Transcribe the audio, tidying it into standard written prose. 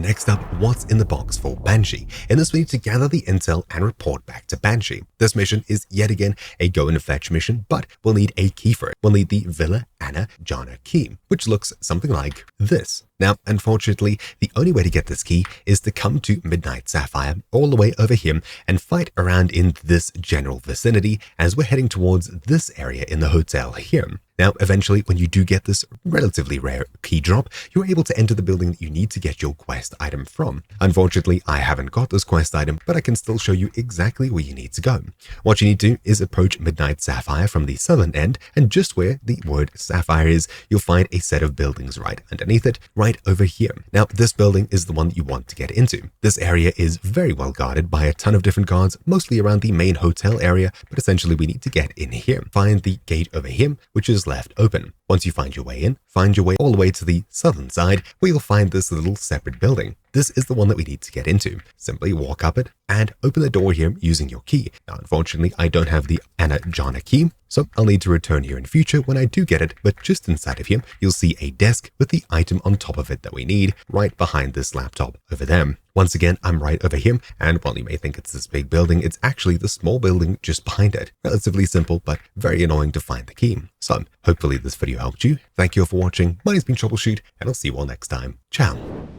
next up, what's in the box for Banshee? In this we need to gather the intel and report back to Banshee. This mission is yet again a go and fetch mission, but we'll need a key for it. We'll need the Villa Anna Jana key, which looks something like this. Now, unfortunately, the only way to get this key is to come to Midnight Sapphire all the way over here and fight around in this general vicinity as we're heading towards this area in the hotel here. Now, eventually, when you do get this relatively rare key drop, you're able to enter the building that you need to get your quest item from. Unfortunately, I haven't got this quest item, but I can still show you exactly where you need to go. What you need to do is approach Midnight Sapphire from the southern end, and just where the word Sapphire is, you'll find a set of buildings right underneath it, right over here. Now, this building is the one that you want to get into. This area is very well guarded by a ton of different guards, mostly around the main hotel area, but essentially we need to get in here. Find the gate over here, which is left open. Once you find your way in, find your way all the way to the southern side, where you'll find this little separate building. This is the one that we need to get into. Simply walk up it and open the door here using your key. Now, unfortunately, I don't have the Anna Jana key, so I'll need to return here in future when I do get it, but just inside of here, you'll see a desk with the item on top of it that we need, right behind this laptop over there. Once again, I'm right over here, and while you may think it's this big building, it's actually the small building just behind it. Relatively simple, but very annoying to find the key. So, hopefully this video helped you. Thank you all for watching. My name's been Troubleshoot, and I'll see you all next time. Ciao.